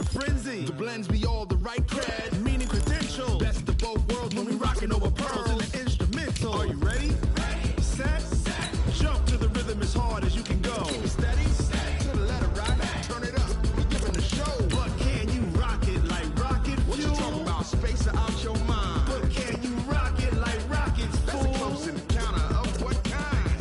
frenzy. The blends be all the right cred, meaning credentials. Best of both worlds when we rockin' over pearls in the instrumental. Are you ready? Ready. Set. Jump to the rhythm as hard as you can go. Steady. To the letter right. Turn it up. We giving the show. But can you rock it like rocket fuel? What you talking about? Space out your mind. But can you rock it like rockets, fool? That's a close encounter of what kind?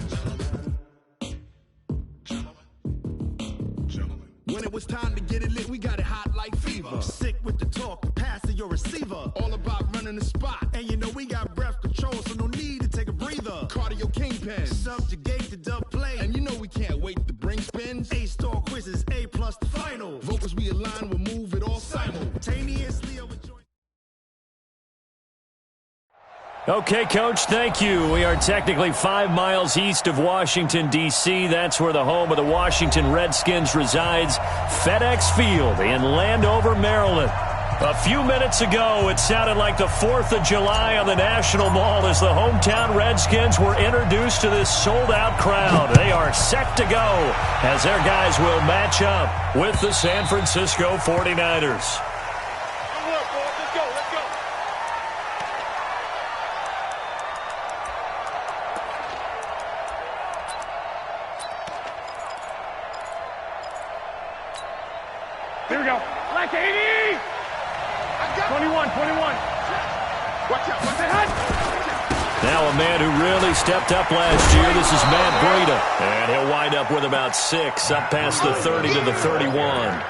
Gentlemen. When it was time to get it lit, we got it hot like fever. Sick with the talk, pass to your receiver. All about running the spot. And you know we got breath control, so no need to take a breather. Cardio kingpin, subjugate the dub play. And you know we can't wait to bring spins. A-star quizzes, A+ the final. Vocals we align, we'll move it all simultaneously. Okay, Coach, thank you. We are technically 5 miles east of Washington, D.C. That's where the home of the Washington Redskins resides, FedEx Field in Landover, Maryland. A few minutes ago, it sounded like the 4th of July on the National Mall as the hometown Redskins were introduced to this sold-out crowd. They are set to go as their guys will match up with the San Francisco 49ers. Here we go. Black 80! 21. Watch out. What's that? Now a man who really stepped up last year. This is Matt Breida. And he'll wind up with about 6 up past the 30 to the 31.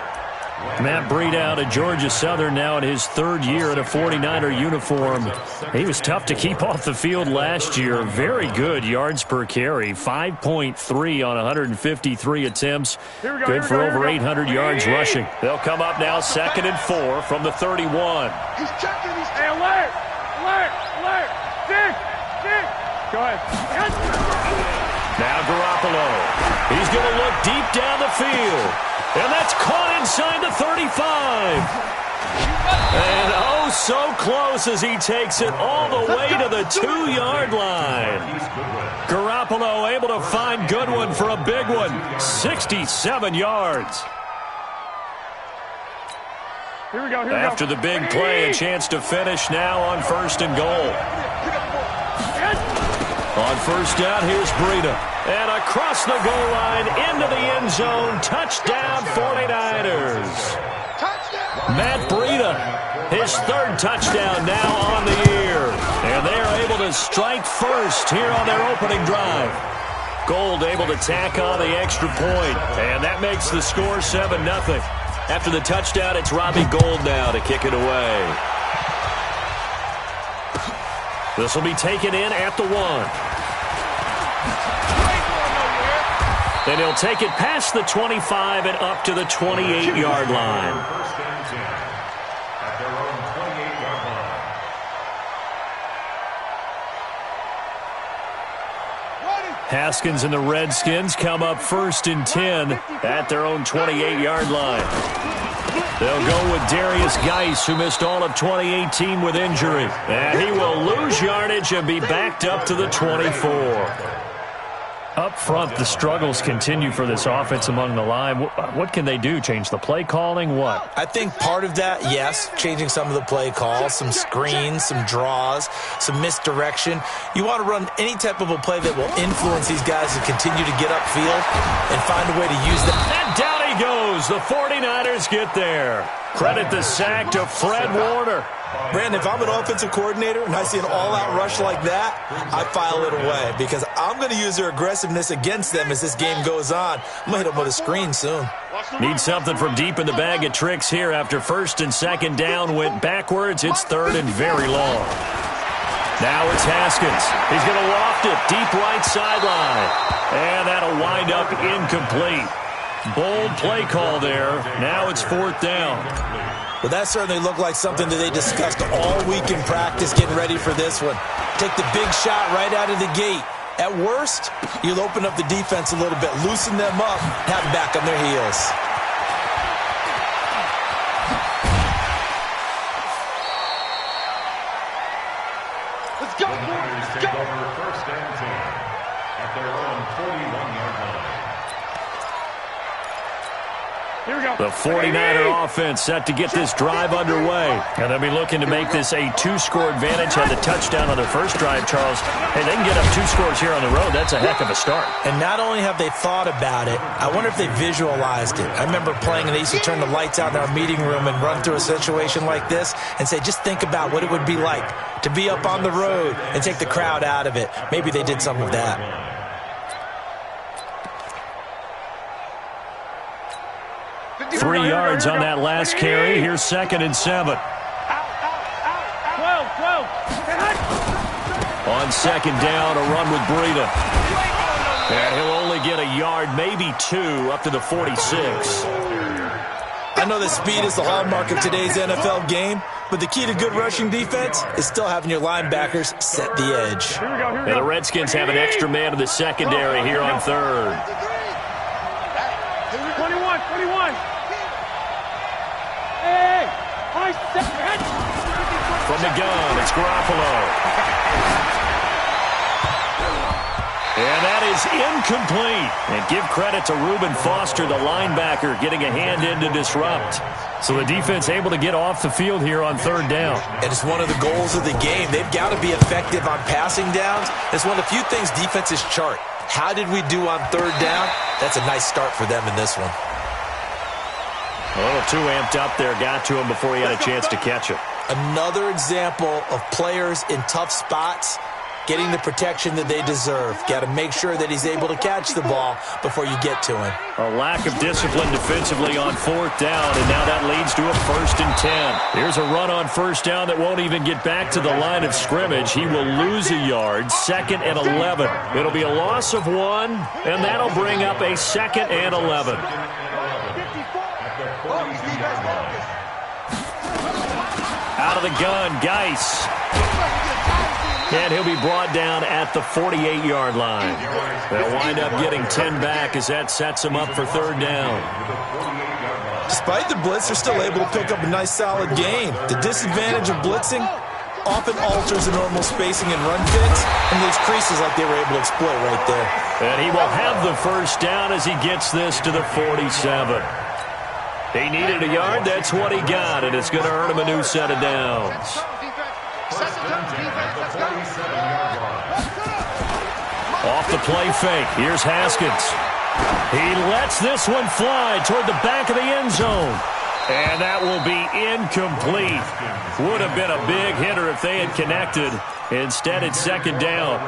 Matt Breida out of Georgia Southern now in his 3rd year in a 49er uniform. He was tough to keep off the field last year. Very good yards per carry. 5.3 on 153 attempts. Good for over 800 yards rushing. They'll come up now 2nd and 4 from the 31. He's checking. Hey, alert! Dig! Go ahead. Now Garoppolo. He's going to look deep down the field. And that's caught inside the 35. And oh, so close as he takes it all the way to the 2-yard line. Garoppolo able to find Goodwin for a big one. 67 yards. Here we go. After the big play, a chance to finish now on 1st and goal. On 1st down, here's Breida. And across the goal line, into the end zone. Touchdown, 49ers. Matt Breida, his 3rd touchdown now on the year. And they are able to strike first here on their opening drive. Gold able to tack on the extra point. And that makes the score 7-0. After the touchdown, it's Robbie Gould now to kick it away. This will be taken in at the 1. Then he'll take it past the 25 and up to the 28-yard line. Haskins and the Redskins come up 1st and 10 at their own 28-yard line. They'll go with Darius Geis, who missed all of 2018 with injury. And he will lose yardage and be backed up to the 24. Up front, the struggles continue for this offense among the line. What can they do? Change the play calling? What? I think part of that, yes, changing some of the play calls, some screens, some draws, some misdirection. You want to run any type of a play that will influence these guys to continue to get upfield and find a way to use them. And down he goes. The 49ers get there. Credit the sack to Fred Warner. Brandon, if I'm an offensive coordinator and I see an all-out rush like that, I file it away because I'm going to use their aggressiveness against them as this game goes on. I'm going to hit them with a screen soon. Need something from deep in the bag of tricks here after 1st and 2nd down went backwards. It's 3rd and very long. Now it's Haskins. He's going to loft it deep right sideline. And that'll wind up incomplete. Bold play call there. Now it's 4th down. Well, that certainly looked like something that they discussed all week in practice getting ready for this one. Take the big shot right out of the gate. At worst, you'll open up the defense a little bit, loosen them up, have them back on their heels. Let's go! Let's go! Over 1st and 10 at their own 41-yard line. Here we go. The 49er offense set to get this drive underway. And they'll be looking to make this a two-score advantage. Had the touchdown on their first drive, Charles. Hey, they can get up 2 scores here on the road. That's a heck of a start. And not only have they thought about it, I wonder if they visualized it. I remember playing and they used to turn the lights out in our meeting room and run through a situation like this and say, just think about what it would be like to be up on the road and take the crowd out of it. Maybe they did some of that. 3 yards on that last carry. Here's 2nd and 7. 12. On 2nd down, a run with Breida. And he'll only get a yard, maybe 2, up to the 46. I know that speed is the hallmark of today's NFL game, but the key to good rushing defense is still having your linebackers set the edge. And the Redskins have an extra man in the secondary here on 3rd. 21. Hey! From the gun, it's Garoppolo. And that is incomplete. And give credit to Reuben Foster, the linebacker, getting a hand in to disrupt. So the defense able to get off the field here on 3rd down. And it's one of the goals of the game. They've got to be effective on passing downs. It's one of the few things defenses chart. How did we do on 3rd down? That's a nice start for them in this one. A little too amped up there. Got to him before he had a chance to catch it. Another example of players in tough spots getting the protection that they deserve. Got to make sure that he's able to catch the ball before you get to him. A lack of discipline defensively on 4th down, and now that leads to a 1st and 10. Here's a run on 1st down that won't even get back to the line of scrimmage. He will lose a yard, 2nd and 11. It'll be a loss of 1, and that'll bring up a 2nd and 11. Out of the gun, Geis. And he'll be brought down at the 48-yard line. They'll wind up getting 10 back as that sets them up for 3rd down. Despite the blitz, they're still able to pick up a nice, solid gain. The disadvantage of blitzing often alters the normal spacing and run fits, and those creases like they were able to exploit right there. And he will have the 1st down as he gets this to the 47. He needed a yard. That's what he got, and it's going to earn him a new set of downs. Off the play fake. Here's Haskins. He lets this one fly toward the back of the end zone. And that will be incomplete. Would have been a big hitter if they had connected. Instead, it's 2nd down.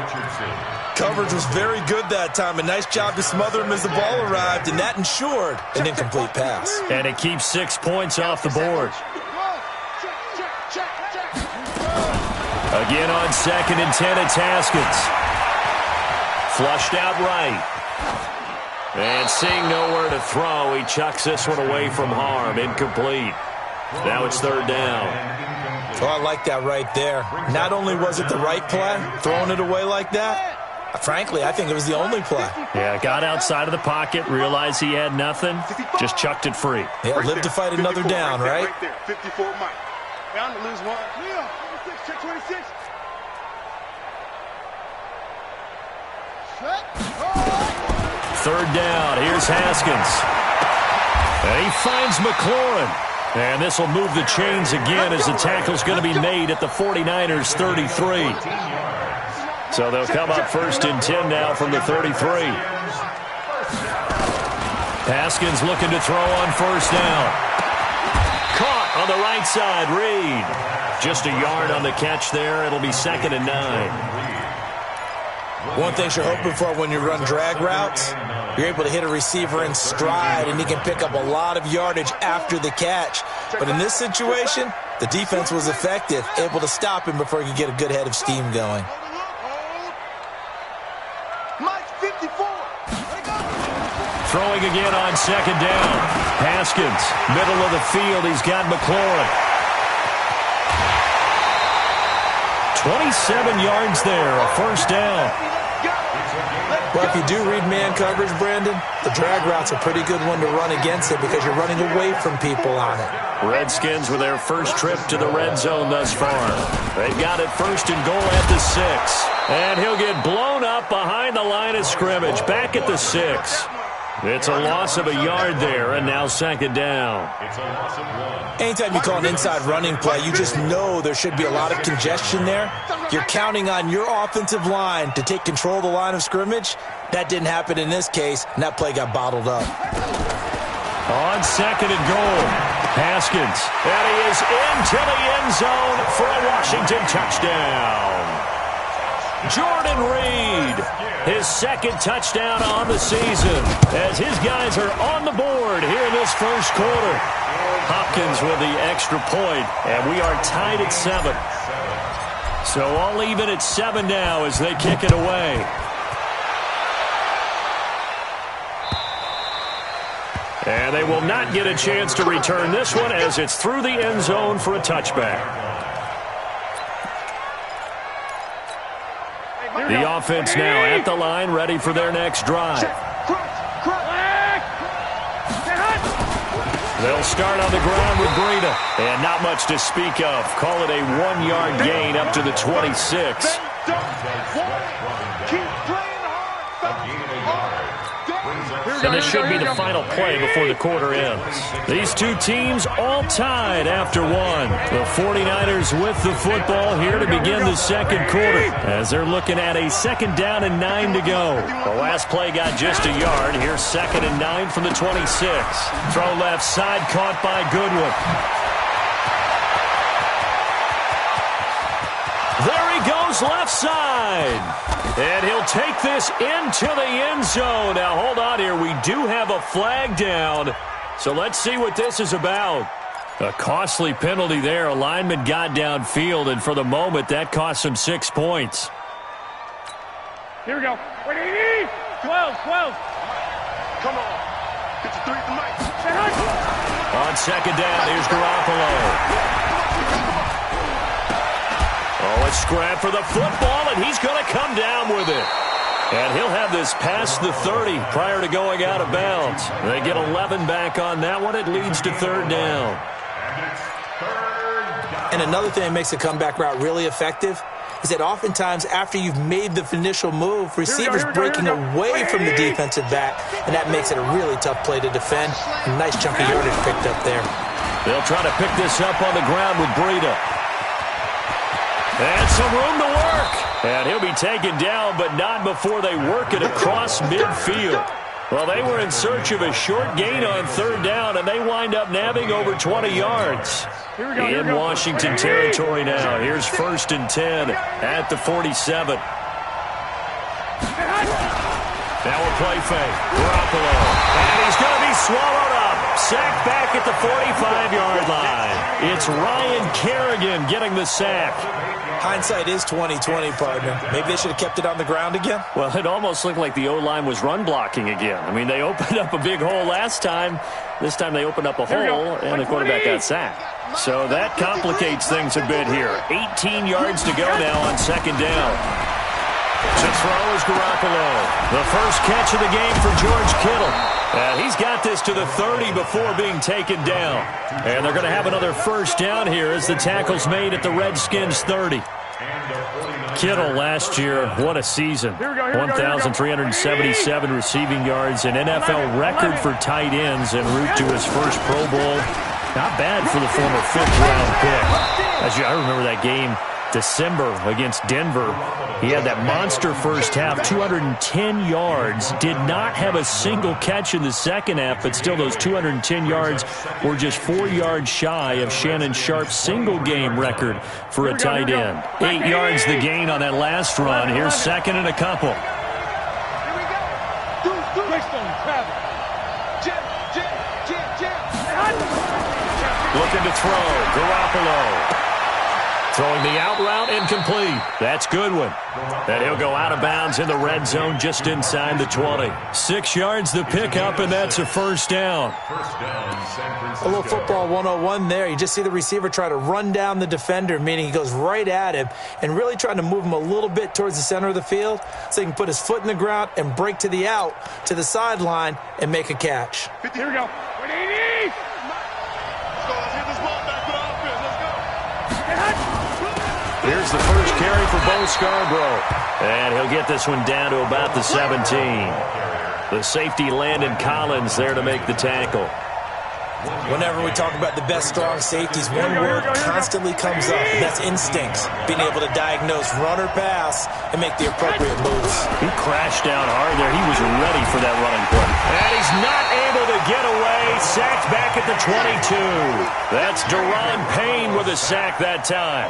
Coverage was very good that time. A nice job to smother him as the ball arrived, and that ensured an incomplete pass. And it keeps 6 points off the board. Again on 2nd and 10, it's Haskins. Flushed out right. And seeing nowhere to throw, he chucks this one away from harm. Incomplete. Now it's 3rd down. Oh, I like that right there. Not only was it the right play, throwing it away like that, frankly, I think it was the only play. Yeah, got outside of the pocket, realized he had nothing, just chucked it free. Yeah, live to fight another down, right? 54 Mike. Bound to lose 1. Check 26. 3rd down. Here's Haskins. And he finds McLaurin. And this will move the chains again as the tackle's going to be made at the 49ers' 33. So they'll come up 1st and 10 now from the 33. Haskins looking to throw on 1st down. Caught on the right side. Reed. Just a yard on the catch there. It'll be 2nd and 9. One thing you're hoping for when you run drag routes, you're able to hit a receiver in stride, and he can pick up a lot of yardage after the catch. But in this situation, the defense was effective, able to stop him before he could get a good head of steam going. Throwing again on 2nd down. Haskins, middle of the field. He's got McLaurin. 27 yards there, a 1st down. Well, if you do read man coverage, Brandon, the drag route's a pretty good one to run against it because you're running away from people on it. Redskins with their first trip to the red zone thus far. They've got it 1st and goal at the 6. And he'll get blown up behind the line of scrimmage, back at the 6. It's a loss of a yard there, and now second down. It's a loss of 1. Anytime you call an inside running play, you just know there should be a lot of congestion there. You're counting on your offensive line to take control of the line of scrimmage. That didn't happen in this case, and that play got bottled up. On second and goal, Haskins. And he is into the end zone for a Washington touchdown. Jordan Reed, his second touchdown on the season, as his guys are on the board here in this first quarter. Hopkins with the extra point, and we are tied at 7. So all even at 7 now as they kick it away. And they will not get a chance to return this one as it's through the end zone for a touchback. The offense now at the line, ready for their next drive. They'll start on the ground with Breida. And not much to speak of. Call it a 1-yard gain up to the 26. And this should be the final play before the quarter ends. These two teams all tied after 1. The 49ers with the football here to begin the second quarter as they're looking at a 2nd down and 9 to go. The last play got just a yard. Here's 2nd and 9 from the 26. Throw left side caught by Goodwin. There he goes left side. And he'll take this into the end zone. Now, hold on here. We do have a flag down. So let's see what this is about. A costly penalty there. A lineman got downfield, and for the moment, that cost him 6 points. Here we go. 12. Come on. Get your 3 at the mic. On second down, here's Garoppolo. Oh, a scrap for the football, and he's going to come down with it. And he'll have this past the 30 prior to going out of bounds. They get 11 back on that one. It leads to 3rd down. And another thing that makes the comeback route really effective is that oftentimes after you've made the initial move, receivers breaking away from the defensive back, and that makes it a really tough play to defend. A nice chunk of yardage picked up there. They'll try to pick this up on the ground with Breida. And some room to work. And he'll be taken down, but not before they work it across midfield. Well, they were in search of a short gain on 3rd down, and they wind up nabbing over 20 yards. In Washington territory now. Here's 1st and 10 at the 47. Now a play fake. Garoppolo. And he's going to be swallowed up. Sacked back at the 45-yard line. It's Ryan Kerrigan getting the sack. Hindsight is 20/20, partner. Maybe they should have kept it on the ground again. Well, it almost looked like the O-line was run blocking again. I mean, they opened up a big hole last time. This time they opened up a hole, and the quarterback got sacked. So that complicates things a bit here. 18 yards to go now on 2nd down. To throw is Garoppolo. The first catch of the game for George Kittle. And he's got this to the 30 before being taken down. And they're going to have another 1st down here as the tackle's made at the Redskins 30. Kittle last year, what a season. 1,377 receiving yards, an NFL record for tight ends en route to his first Pro Bowl. Not bad for the former 5th-round pick. I remember that game, December against Denver. He had that monster first half, 210 yards. Did not have a single catch in the second half, but still those 210 yards were just 4 yards shy of Shannon Sharp's single-game record for a tight end. 8 yards the gain on that last run. Here's 2nd and a couple. Looking to throw. Garoppolo. Throwing the out route incomplete. That's Goodwin. And he'll go out of bounds in the red zone just inside the 20. 6 yards the pickup, and that's a 1st down. A little football 101 there. You just see the receiver try to run down the defender, meaning he goes right at him and really trying to move him a little bit towards the center of the field so he can put his foot in the ground and break to the out, to the sideline, and make a catch. Here we go. Here's the first carry for Bo Scarborough. And he'll get this one down to about the 17. The safety Landon Collins there to make the tackle. Whenever we talk about the best strong safeties, one word constantly comes up, and that's instincts. Being able to diagnose run or pass and make the appropriate moves. He crashed down hard there. He was ready for that running play. And he's not able to get away. Sacked back at the 22. That's Daron Payne with a sack that time.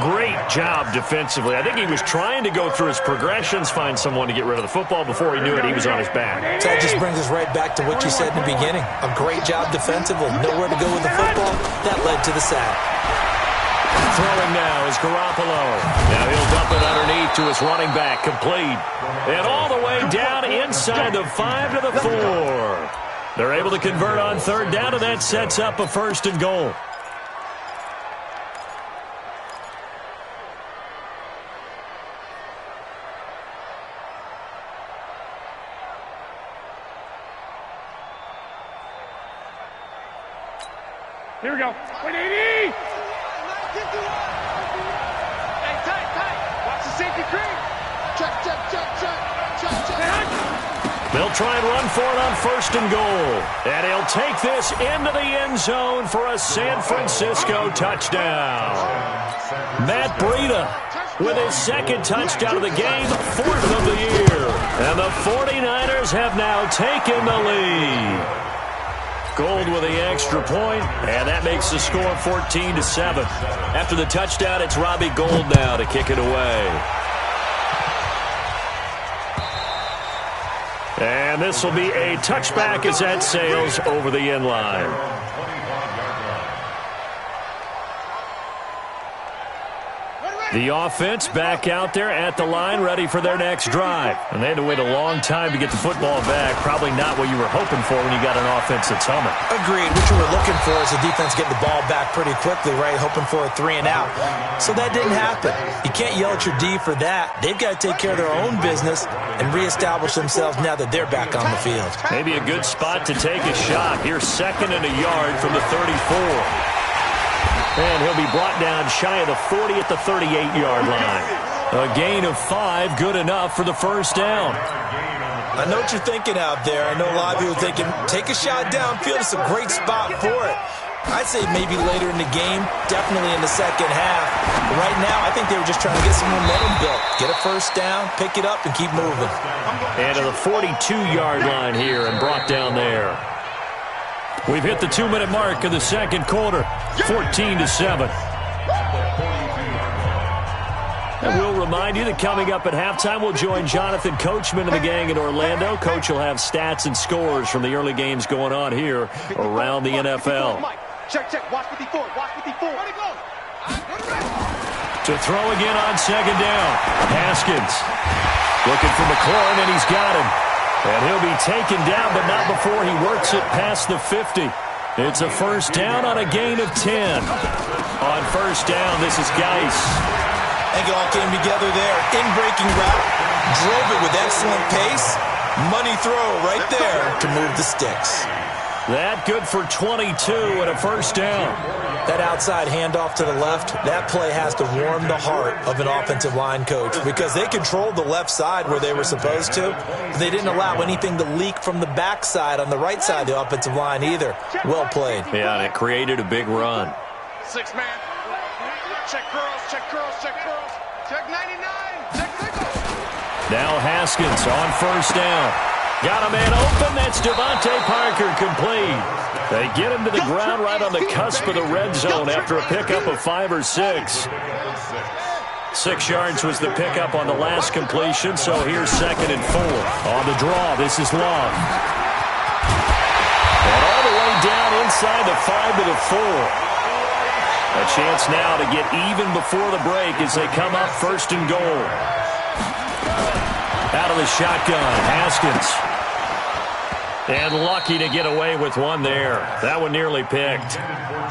Great job defensively. I think he was trying to go through his progressions, find someone to get rid of the football. Before he knew it, he was on his back. So that just brings us right back to what you said in the beginning. A great job defensively. Nowhere to go with the football. That led to the sack. Throwing now is Garoppolo. Now he'll dump it underneath to his running back. Complete. And all the way down inside the 5 to the 4. They're able to convert on third down, and that sets up a 1st and goal. Here we go. 180! Hey, tight. Watch the safety creep. Check. They'll try and run for it on 1st and goal. And he'll take this into the end zone for a San Francisco touchdown. Matt Breida with his 2nd touchdown of the game, 4th of the year. And the 49ers have now taken the lead. Gold with the extra point, and that makes the score 14-7. After the touchdown, it's Robbie Gould now to kick it away. And this will be a touchback as that sails over the end line. The offense back out there at the line, ready for their next drive. And they had to wait a long time to get the football back. Probably not what you were hoping for when you got an offense that's humming. Agreed. What you were looking for is the defense getting the ball back pretty quickly, right? Hoping for a 3 and out. So that didn't happen. You can't yell at your D for that. They've got to take care of their own business and reestablish themselves now that they're back on the field. Maybe a good spot to take a shot. Here's 2nd and a yard from the 34. And he'll be brought down shy of the 40 at the 38-yard line. A gain of 5, good enough for the 1st down. I know what you're thinking out there. I know a lot of people are thinking, take a shot downfield. It's a great spot for it. I'd say maybe later in the game, definitely in the 2nd half. But right now, I think they were just trying to get some momentum built. Get a 1st down, pick it up, and keep moving. And to the 42-yard line here and brought down there. We've hit the 2-minute mark of the 2nd quarter, 14-7. And we'll remind you that coming up at halftime, we'll join Jonathan Coachman and the gang in Orlando. Coach will have stats and scores from the early games going on here around the NFL. Check. Watch 54. To throw again on 2nd down. Haskins looking for McLaurin, and he's got him. And he'll be taken down, but not before he works it past the 50. It's a 1st down on a gain of 10. On 1st down, this is Geis. I think it all came together there. In-breaking route, drove it with excellent pace. Money throw right there to move the sticks. That good for 22 and a 1st down. That outside handoff to the left, that play has to warm the heart of an offensive line coach because they controlled the left side where they were supposed to. But they didn't allow anything to leak from the backside on the right side of the offensive line either. Well played. Yeah, and it created a big run. 6-man. Check curls. Check 99. Check. Now Haskins on 1st down. Got a man open. That's Devontae Parker complete. They get him to the ground right on the cusp of the red zone after a pickup of 5 or 6. 6 yards was the pickup on the last completion, so here's 2nd and 4. On the draw, this is Long. And all the way down inside the 5 to the 4. A chance now to get even before the break as they come up 1st and goal. Out of the shotgun, Haskins. And lucky to get away with one there. That one nearly picked.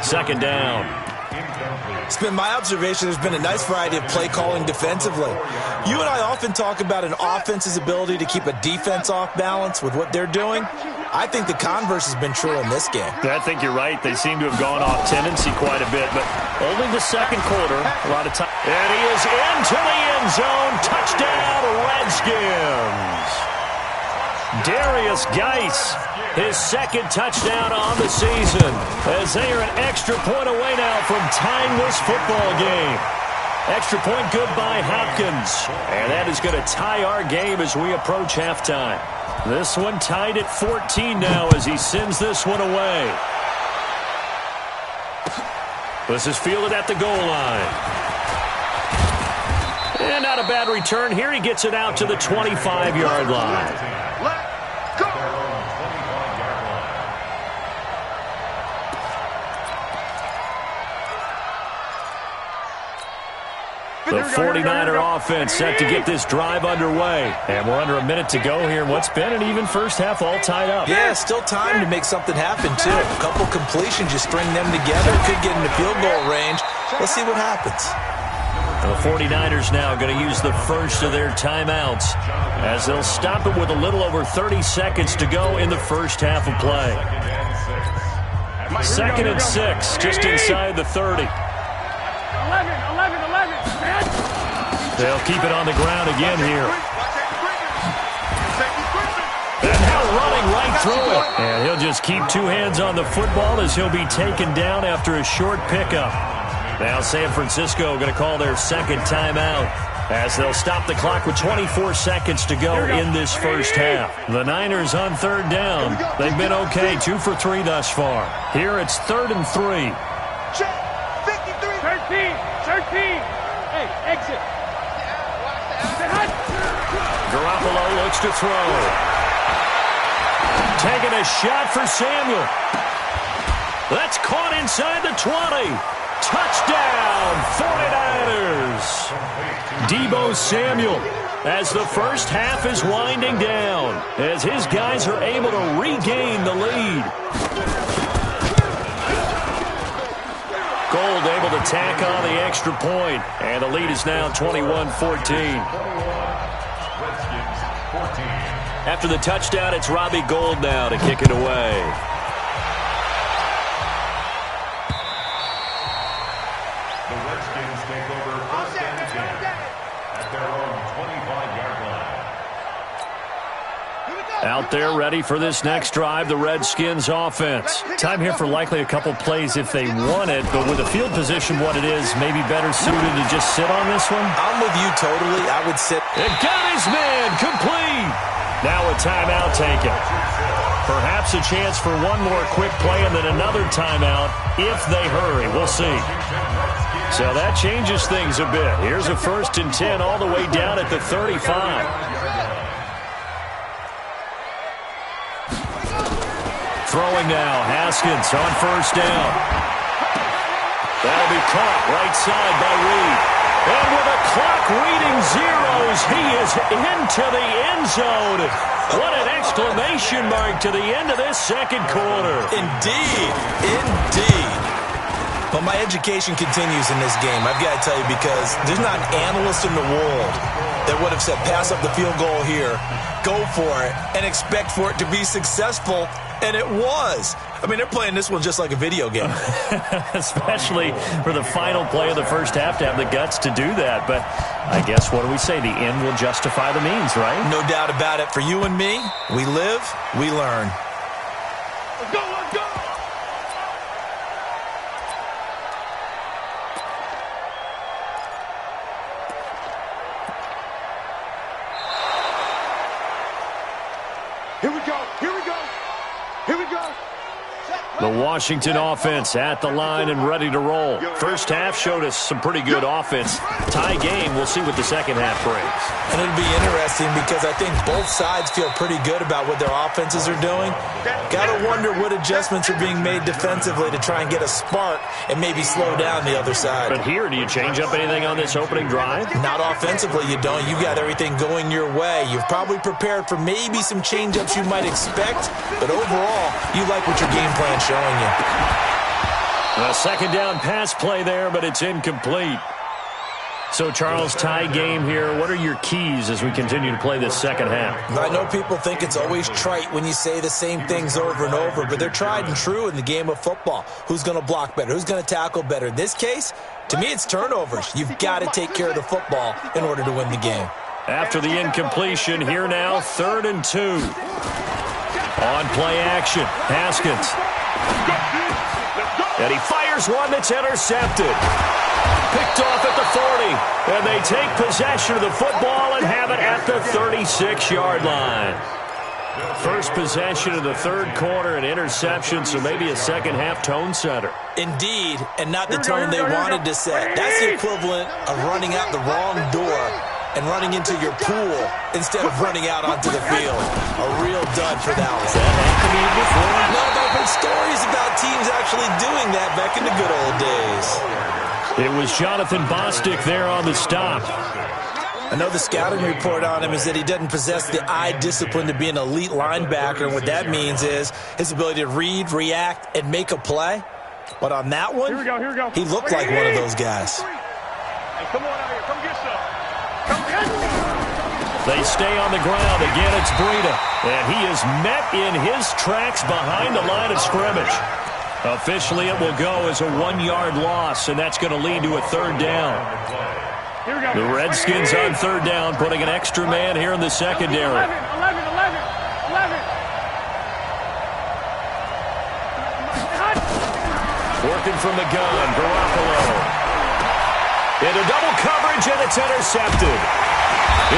2nd down. It's been my observation there's been a nice variety of play calling defensively. You and I often talk about an offense's ability to keep a defense off balance with what they're doing. I think the converse has been true in this game. I think you're right. They seem to have gone off tendency quite a bit, but only the 2nd quarter. A lot of time. And he is into the end zone. Touchdown, Redskins. Darius Geis, his second touchdown on the season, as they are an extra point away now from tying this football game. Extra point good by Hopkins, and that is going to tie our game as we approach halftime. This one tied at 14 now as he sends this one away. This is fielded at the goal line. And not a bad return here. He gets it out to the 25-yard line. The 49er offense set to get this drive underway. And we're under a minute to go here in what's been an even first half, all tied up. Yeah, still time to make something happen, too. A couple completions, you string them together. Could get into field goal range. Let's see what happens. The 49ers now going to use the first of their timeouts as they'll stop it with a little over 30 seconds to go in the first half of play. 2nd and 6, just inside the 30. 11. They'll keep it on the ground again here. And now running right through it. And he'll just keep two hands on the football as he'll be taken down after a short pickup. Now San Francisco going to call their second timeout as they'll stop the clock with 24 seconds to go in this first half. The Niners on third down. They've been okay, 2 for 3 thus far. Here it's 3rd and 3. 13. Hey, exit. Garoppolo looks to throw. Taking a shot for Samuel. That's caught inside the 20. Touchdown, 49ers. Deebo Samuel as the first half is winding down, as his guys are able to regain the lead. Gold able to tack on the extra point, and the lead is now 21-14. After the touchdown, it's Robbie Gould now to kick it away. The Redskins take over 1st and 10 at their own 25-yard line. Out there ready for this next drive, the Redskins offense. Time here for likely a couple plays if they want it, but with the field position what it is, maybe better suited to just sit on this one? I'm with you totally. I would sit. It got his man complete. Now a timeout taken. Perhaps a chance for one more quick play and then another timeout if they hurry. We'll see. So that changes things a bit. Here's a 1st and 10 all the way down at the 35. Throwing now, Haskins on 1st down. That'll be caught right side by Reed. And with a clock reading zeros, he is into the end zone. What an exclamation mark to the end of this second quarter. Indeed. But my education continues in this game, I've got to tell you, because there's not an analyst in the world that would have said pass up the field goal here, go for it, and expect for it to be successful, and it was. I mean, they're playing this one just like a video game. Especially for the final play of the first half to have the guts to do that. But I guess, what do we say? The end will justify the means, right? No doubt about it. For you and me, we live, we learn. Let's go. Here we go. The Washington offense at the line and ready to roll. First half showed us some pretty good offense. Tie game, we'll see what the second half brings. And it'll be interesting because I think both sides feel pretty good about what their offenses are doing. Got to wonder what adjustments are being made defensively to try and get a spark and maybe slow down the other side. But here, do you change up anything on this opening drive? Not offensively, you don't. You got everything going your way. You've probably prepared for maybe some change-ups you might expect, but overall, you like what your game plan's showing you. A second down pass play there, but it's incomplete. So, Charles, tie game here. What are your keys as we continue to play this second half? I know people think it's always trite when you say the same things over and over, but they're tried and true in the game of football. Who's going to block better? Who's going to tackle better? In this case, to me, it's turnovers. You've got to take care of the football in order to win the game. After the incompletion, here now, 3rd and 2. On play action, Haskins. And he fires one that's intercepted. Picked off at the 40. And they take possession of the football and have it at the 36-yard line. First possession of the 3rd quarter, an interception, so maybe a second-half tone setter. Indeed, and not the tone they wanted to set. That's the equivalent of running out the wrong door and running into your pool instead of running out onto the field. A real dud for that one. That happened to you before? No, but I've heard stories about teams actually doing that back in the good old days. It was Jonathan Bostic there on the stop. I know the scouting report on him is that he doesn't possess the eye discipline to be an elite linebacker, and what that means is his ability to read, react, and make a play. But on that one, Here we go. he looked like one of those guys. Hey, come on out here. Come get some. Come get some. They stay on the ground. Again, it's Breida. And he is met in his tracks behind the line of scrimmage. Officially, it will go as a 1-yard loss, and that's going to lead to a 3rd down. Here we go. The Redskins on 3rd down, putting an extra man here in the secondary. 11. Working from the gun, Garoppolo. Into double coverage, and it's intercepted.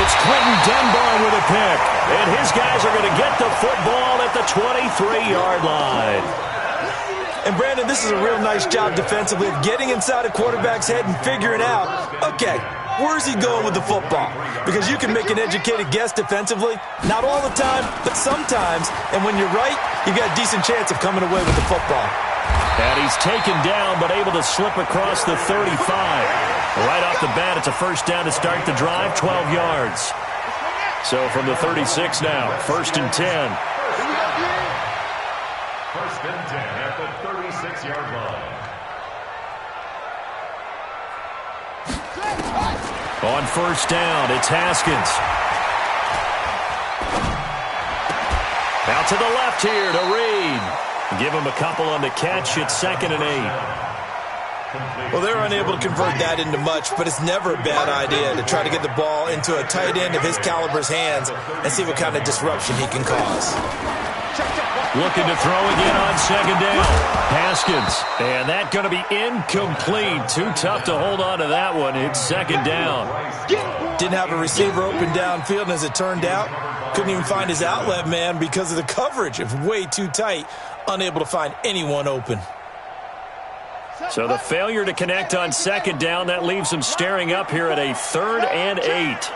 It's Quentin Dunbar with a pick, and his guys are going to get the football at the 23-yard line. And, Brandon, this is a real nice job defensively of getting inside a quarterback's head and figuring out, okay, where's he going with the football? Because you can make an educated guess defensively. Not all the time, but sometimes. And when you're right, you've got a decent chance of coming away with the football. And he's taken down, but able to slip across the 35. Right off the bat, it's a 1st down to start the drive, 12 yards. So from the 36 now, 1st and 10. 1st and 10 at the 36-yard line. On 1st down, it's Haskins. Out to the left here to Reed. Give him a couple on the catch. It's 2nd and 8. Well, they're unable to convert that into much, but it's never a bad idea to try to get the ball into a tight end of his caliber's hands and see what kind of disruption he can cause. Looking to throw again on 2nd down. Haskins. And that's going to be incomplete. Too tough to hold on to that one. It's 2nd down. Didn't have a receiver open downfield, and as it turned out, couldn't even find his outlet man because of the coverage. It was way too tight. Unable to find anyone open. So the failure to connect on 2nd down, that leaves him staring up here at a 3rd and 8.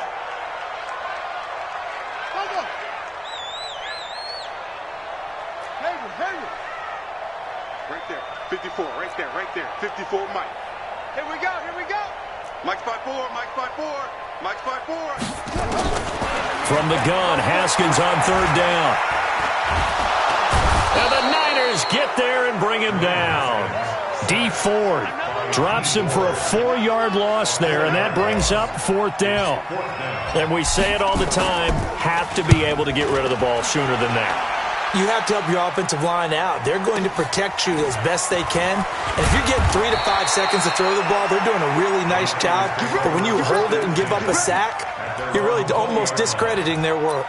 Right there. 54. Right there. 54, Mike. Here we go. Mike's 5'4". Mike's 5'4". From the gun, Haskins on 3rd down. And the Niners get there and bring him down. D Ford drops him for a 4-yard loss there, and that brings up 4th down. And we say it all the time, have to be able to get rid of the ball sooner than that. You have to help your offensive line out. They're going to protect you as best they can. And if you get 3 to 5 seconds to throw the ball, they're doing a really nice job. But when you hold it and give up a sack, you're really almost discrediting their work.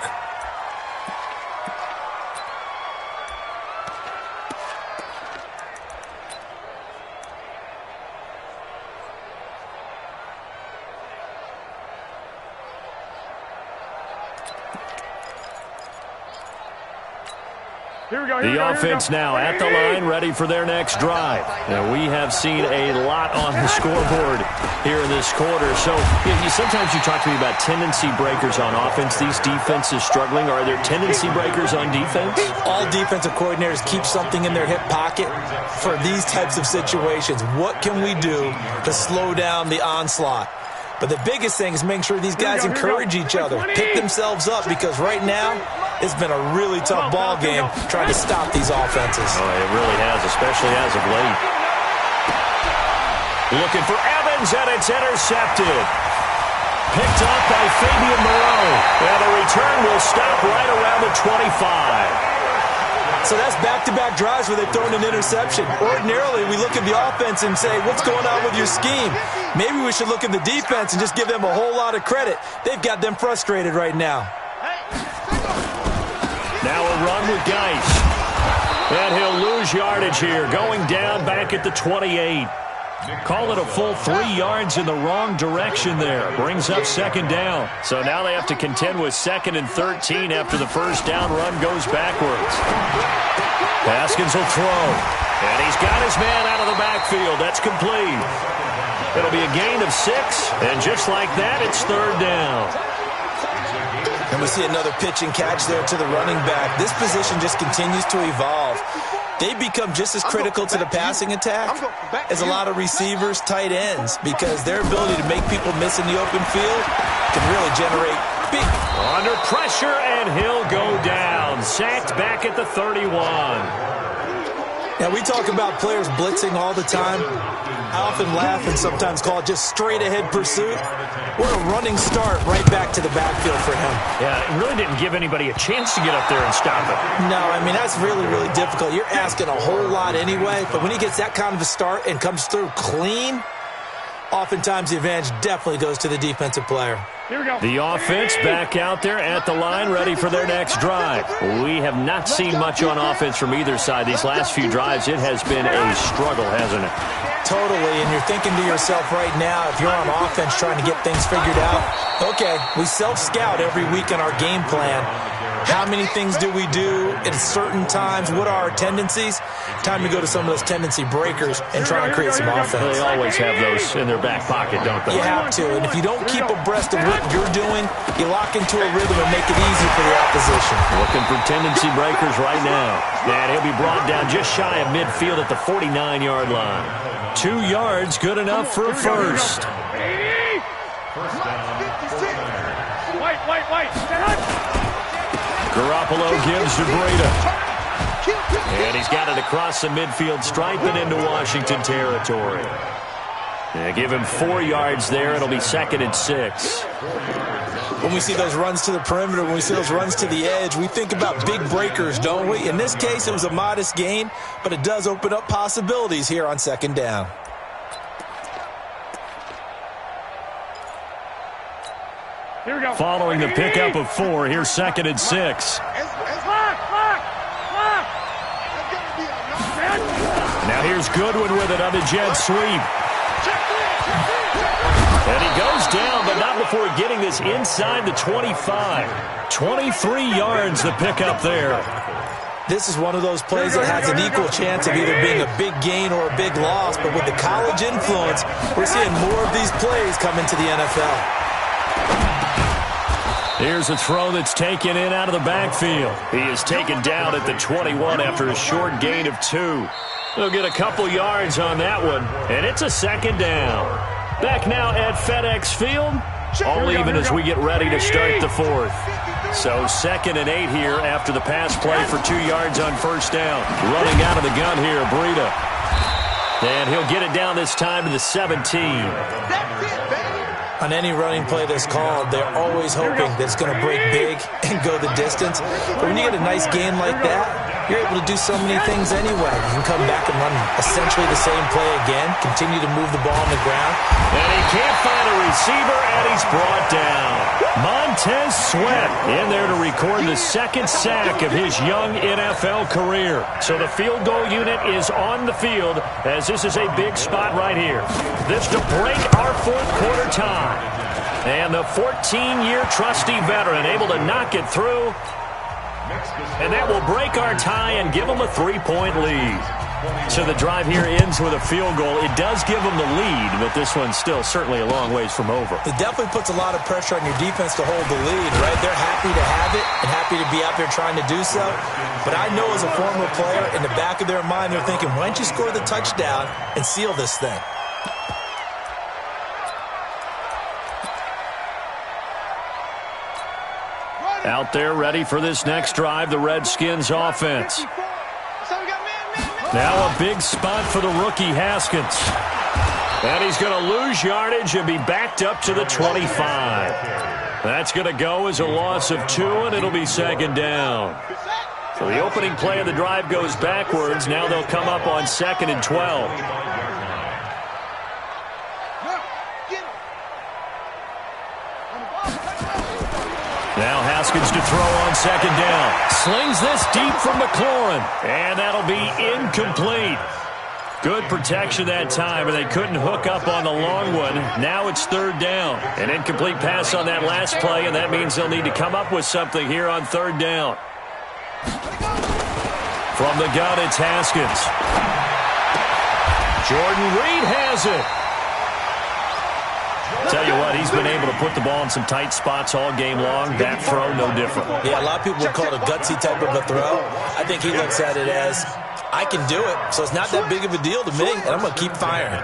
The offense now at the line, ready for their next drive. Now, we have seen a lot on the scoreboard here in this quarter. So, sometimes you talk to me about tendency breakers on offense. These defenses struggling. Are there tendency breakers on defense? All defensive coordinators keep something in their hip pocket for these types of situations. What can we do to slow down the onslaught? But the biggest thing is making sure these guys encourage each other, pick themselves up, because right now it's been a really tough ball game trying to stop these offenses. Oh, it really has, especially as of late. Looking for Evans, and it's intercepted. Picked up by Fabian Moreau. And the return will stop right around the 25. So that's back-to-back drives where they've thrown an interception. Ordinarily, we look at the offense and say, what's going on with your scheme? Maybe we should look at the defense and just give them a whole lot of credit. They've got them frustrated right now. Now a run with Geis. And he'll lose yardage here, going down back at the 28. Call it a full 3 yards in the wrong direction there. Brings up second down. So now they have to contend with 2nd and 13 after the first down run goes backwards. Haskins will throw. And he's got his man out of the backfield. That's complete. It'll be a gain of 6. And just like that, it's 3rd down. And we see another pitch and catch there to the running back. This position just continues to evolve. They become just as critical to the passing attack as a lot of receivers, tight ends, because their ability to make people miss in the open field can really generate big. Under pressure, and he'll go down. Sacked back at the 31. Now, we talk about players blitzing all the time. I often laugh and sometimes call it just straight-ahead pursuit. What a running start right back to the backfield for him. Yeah, it really didn't give anybody a chance to get up there and stop it. No, I mean, that's really, really difficult. You're asking a whole lot anyway, but when he gets that kind of a start and comes through clean, oftentimes the advantage definitely goes to the defensive player. Here we go. The offense back out there at the line, ready for their next drive. We have not seen much on offense from either side. These last few drives, it has been a struggle, hasn't it? Totally, and you're thinking to yourself right now, if you're on offense trying to get things figured out, okay, we self-scout every week in our game plan. How many things do we do at certain times? What are our tendencies? Time to go to some of those tendency breakers and try and create some offense. They always have those in their back pocket, don't they? You have to, and if you don't keep abreast of what you're doing, you lock into a rhythm and make it easy for the opposition. Looking for tendency breakers right now. And he'll be brought down just shy of midfield at the 49-yard line. 2 yards, good enough for a first. Garoppolo gives to Breida. And he's got it across the midfield stripe and into Washington territory. They give him 4 yards there. It'll be 2nd and 6. When we see those runs to the perimeter, when we see those runs to the edge, we think about big breakers, don't we? In this case, it was a modest gain, but it does open up possibilities here on 2nd down. Here we go. Following the pickup of 4, here's 2nd and 6. Now here's Goodwin with it on the jet sweep. And he goes down, but not before getting this inside the 25. 23 yards the pickup there. This is one of those plays that has an equal chance of either being a big gain or a big loss, but with the college influence, we're seeing more of these plays come into the NFL. Here's a throw that's taken in out of the backfield. He is taken down at the 21 after a short gain of 2. He'll get a couple yards on that one, and it's a 2nd down. Back now at FedEx Field, all even as we get ready to start the 4th. So 2nd and 8 here after the pass play for 2 yards on first down. Running out of the gun here, Breida. And he'll get it down this time to the 17. On any running play that's called, they're always hoping that it's going to break big and go the distance. But when you get a nice gain like that, you're able to do so many things anyway. You can come back and run essentially the same play again, continue to move the ball on the ground. And he can't find a receiver, and he's brought down. Montez Sweat in there to record the 2nd sack of his young NFL career. So the field goal unit is on the field as this is a big spot right here. This to break our 4th quarter tie. And the 14-year trusty veteran able to knock it through. And that will break our tie and give them a 3-point lead. So the drive here ends with a field goal. It does give them the lead, but this one's still certainly a long ways from over. It definitely puts a lot of pressure on your defense to hold the lead, right? They're happy to have it and happy to be out there trying to do so. But I know as a former player, in the back of their mind, they're thinking, why don't you score the touchdown and seal this thing? Out there ready for this next drive, the Redskins offense. Now a big spot for the rookie Haskins. And he's going to lose yardage and be backed up to the 25. That's going to go as a loss of 2, and it'll be 2nd down. So the opening play of the drive goes backwards. Now they'll come up on 2nd and 12. Now Haskins to throw on 2nd down. Slings this deep from McLaurin. And that'll be incomplete. Good protection that time, and they couldn't hook up on the long one. Now it's 3rd down. An incomplete pass on that last play, and that means they'll need to come up with something here on 3rd down. From the gun, it's Haskins. Jordan Reed has it. Tell you what, he's been able to put the ball in some tight spots all game long. That throw, no different. Yeah, a lot of people would call it a gutsy type of a throw. I think he looks at it as, I can do it, so it's not that big of a deal to me, and I'm going to keep firing.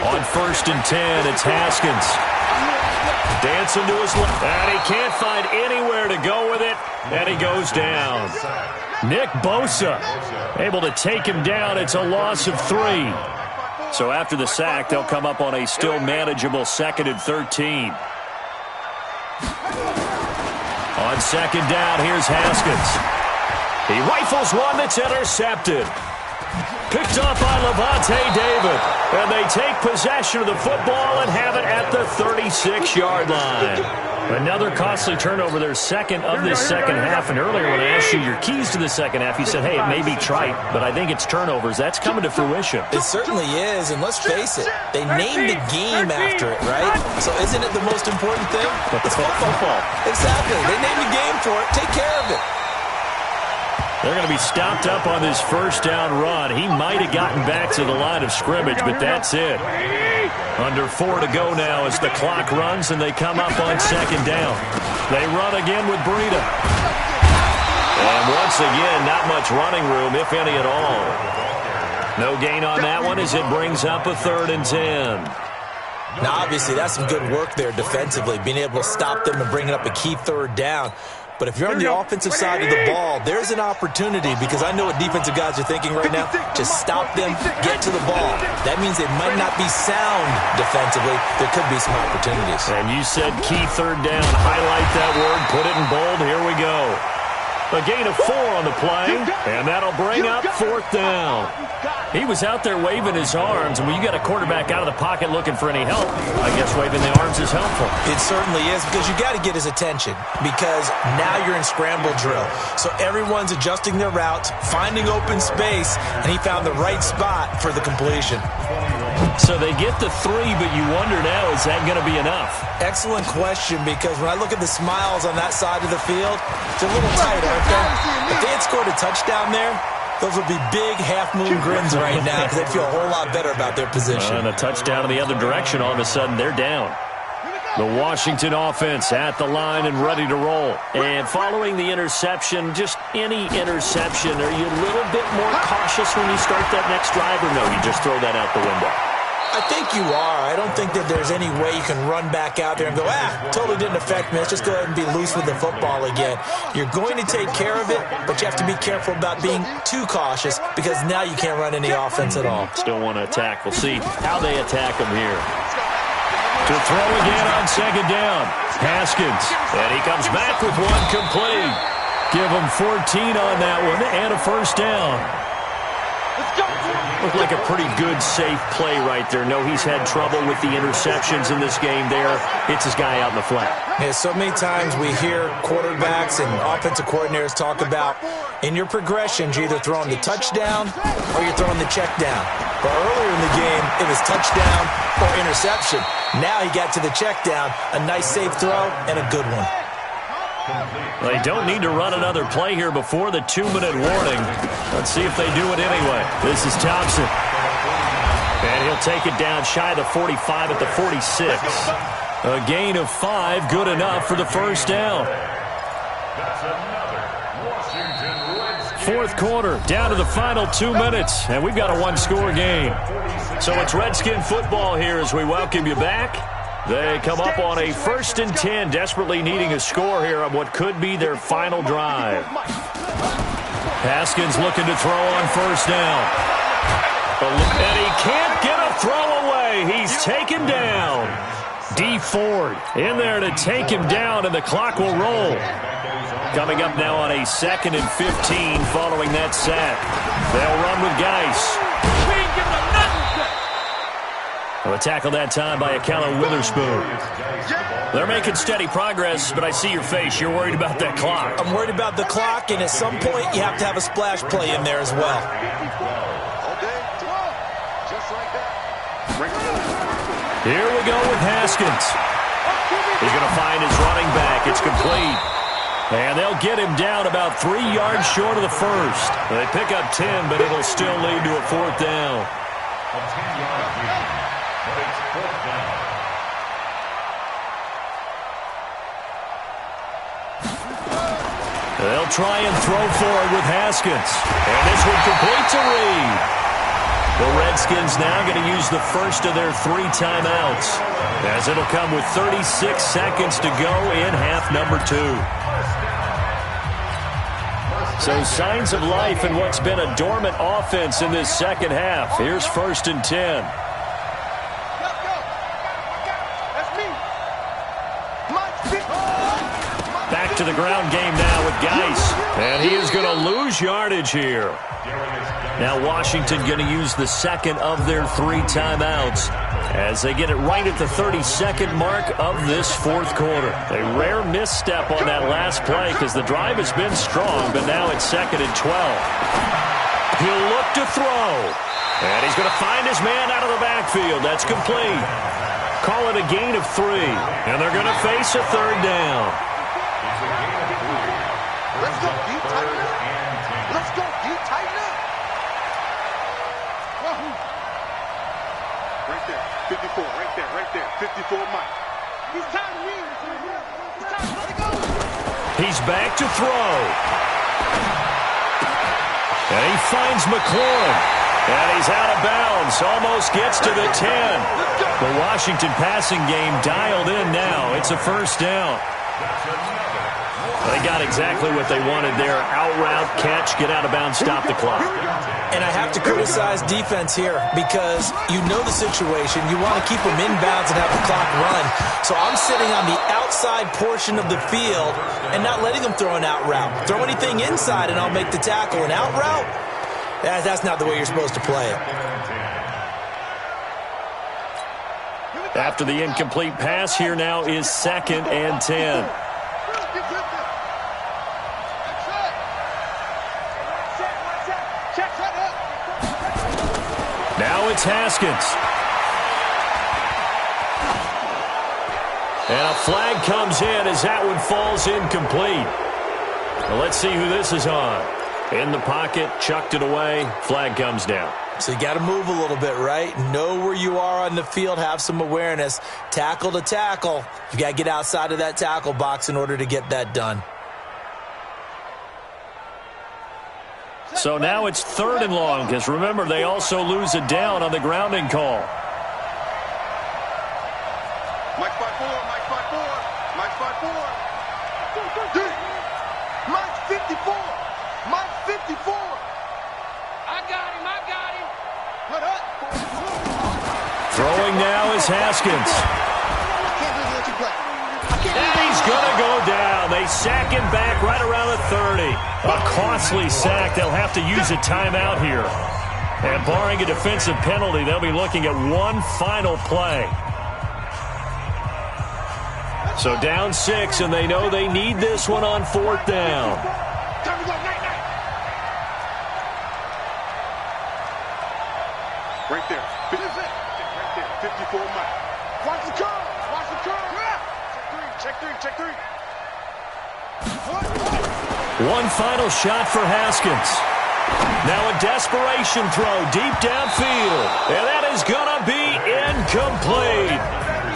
On 1st and 10, it's Haskins. Dancing to his left, and he can't find anywhere to go with it, and he goes down. Nick Bosa able to take him down. It's a loss of 3. So after the sack, they'll come up on a still manageable 2nd and 13. On 2nd down, here's Haskins. He rifles one that's intercepted. Picked up by Levante David. And they take possession of the football and have it at the 36-yard line. Another costly turnover, their second of this second half. And earlier when I asked you your keys to the second half, you said, hey, it may be trite, but I think it's turnovers. That's coming to fruition. It certainly is, and let's face it, they named the game after it, right? So isn't it the most important thing? But it's football. Exactly. They named the game for it. Take care of it. They're going to be stopped up on this 1st down run. He might have gotten back to the line of scrimmage, but that's it. Under 4 to go now as the clock runs, and they come up on 2nd down. They run again with Breida. And once again, not much running room, if any at all. No gain on that one as it brings up a 3rd and 10. Now, obviously, that's some good work there defensively, being able to stop them and bringing up a key 3rd down. But if you're on the offensive side of the ball, there's an opportunity, because I know what defensive guys are thinking right now. Just stop them, get to the ball. That means they might not be sound defensively. There could be some opportunities. And you said key 3rd down. Highlight that word. Put it in bold. Here we go. A gain of 4 on the play, and that'll bring up 4th down. He was out there waving his arms, and when you got a quarterback out of the pocket looking for any help, I guess waving the arms is helpful. It certainly is, because you got to get his attention, because now you're in scramble drill. So everyone's adjusting their routes, finding open space, and he found the right spot for the completion. So they get the 3, but you wonder now, is that going to be enough? Excellent question, because when I look at the smiles on that side of the field, it's a little tight, aren't they? If they had scored a touchdown there, those would be big half-moon grins right now, because they'd feel a whole lot better about their position. And a touchdown in the other direction, all of a sudden they're down. The Washington offense at the line and ready to roll. And following the interception, just any interception, are you a little bit more cautious when you start that next drive, or no, you just throw that out the window? I think you are. I don't think that there's any way you can run back out there and go, totally didn't affect me. Let's just go ahead and be loose with the football again. You're going to take care of it, but you have to be careful about being too cautious, because now you can't run any offense at all. Still want to attack. We'll see how they attack them here. To throw again on 2nd down. Haskins. And he comes back with one complete. Give him 14 on that one and a 1st down. Looked like a pretty good, safe play right there. No, he's had trouble with the interceptions in this game there. Hits his guy out in the flat. Yeah, so many times we hear quarterbacks and offensive coordinators talk about, in your progressions, you're either throwing the touchdown or you're throwing the check down. But earlier in the game, it was touchdown or interception. Now he got to the check down, a nice safe throw, and a good one. They don't need to run another play here before the 2-minute warning. Let's see if they do it anyway. This is Thompson. And he'll take it down shy of the 45 at the 46. A gain of 5, good enough for the 1st down. Fourth quarter, down to the final 2 minutes, and we've got a 1-score game. So it's Redskin football here as we welcome you back. They come up on a 1st and 10, desperately needing a score here on what could be their final drive. Haskins looking to throw on first down. And he can't get a throw away. He's taken down. D. Ford in there to take him down, and the clock will roll. Coming up now on a 2nd and 15 following that sack. They'll run with Geis. A tackle that time by Akella Witherspoon. They're making steady progress, but I see your face. You're worried about that clock. I'm worried about the clock, and at some point you have to have a splash play in there as well. Here we go with Haskins. He's going to find his running back. It's complete. And they'll get him down about 3 yards short of the first. They pick up 10, but it'll still lead to a 4th down. A 10-yard gain, but it's 4th down. They'll try and throw for it with Haskins. And this one complete to Reed. The Redskins now going to use the first of their 3 timeouts, as it'll come with 36 seconds to go in half number 2. So signs of life in what's been a dormant offense in this second half. Here's 1st and 10. Back to the ground game now with Geis. And he is going to lose yardage here. Now Washington going to use the second of their 3 timeouts as they get it right at the 32nd mark of this 4th quarter. A rare misstep on that last play because the drive has been strong, but now it's 2nd and 12. He'll look to throw. And he's going to find his man out of the backfield. That's complete. Call it a gain of 3. And they're going to face a 3rd down. Let's go, deep, tighten up. Let's go, deep, tighten up. Right there, 54, right there, 54 Mike. He's tired of winning. He's tired of letting go. He's back to throw. And he finds McLaurin. And he's out of bounds. Almost gets to the 10. The Washington passing game dialed in now. It's a 1st down. They got exactly what they wanted there. Out route, catch, get out of bounds, stop the clock. And I have to criticize defense here because you know the situation. You want to keep them inbounds and have the clock run. So I'm sitting on the outside portion of the field and not letting them throw an out route. Throw anything inside and I'll make the tackle. An out route? That's not the way you're supposed to play it. After the incomplete pass, here now is 2nd and 10. Now it's Haskins. And a flag comes in as that one falls incomplete. Well, let's see who this is on. In the pocket, chucked it away, flag comes down. So you got to move a little bit, right? Know where you are on the field, have some awareness. Tackle to tackle. You got to get outside of that tackle box in order to get that done. So now it's 3rd and long, because remember, they also lose a down on the grounding call. Mike 5-4, Mike 5-4, Mike 5-4. Mike 54, Mike 54. I got him. Put up. Throwing now is Haskins. And he's going to go down. They sack him back right around the 30. A costly sack. They'll have to use a timeout here. And barring a defensive penalty, they'll be looking at one final play. So down 6, and they know they need this one on 4th down. Right there. 54 Mike. Watch the curve. Check three. One final shot for Haskins. Now a desperation throw deep downfield. And that is going to be incomplete.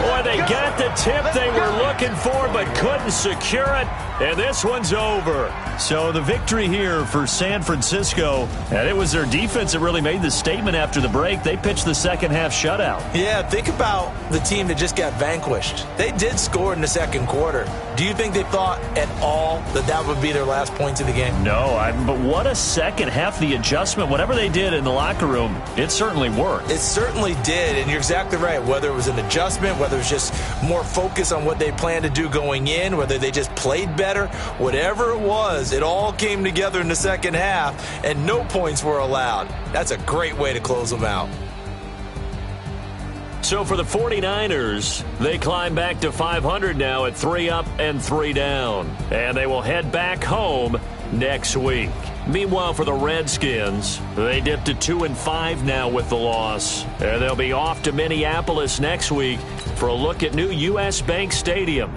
Boy, they got got the tip they were looking for but couldn't secure it, and this one's over. So the victory here for San Francisco, and it was their defense that really made the statement after the break. They pitched the second half shutout. Yeah, think about the team that just got vanquished. They did score in the second quarter. Do you think they thought at all that that would be their last points of the game? No, but what a second half. The adjustment, whatever they did in the locker room, it certainly worked. It certainly did, and you're exactly right. Whether it was an adjustment, whether it was just more focus on what they planned to do going in, whether they just played better, whatever it was, it all came together in the second half, and no points were allowed. That's a great way to close them out. So for the 49ers, they climb back to 500 now at 3 up and 3 down. And they will head back home next week. Meanwhile, for the Redskins, they dipped to 2-5 now with the loss. And they'll be off to Minneapolis next week for a look at new U.S. Bank Stadium.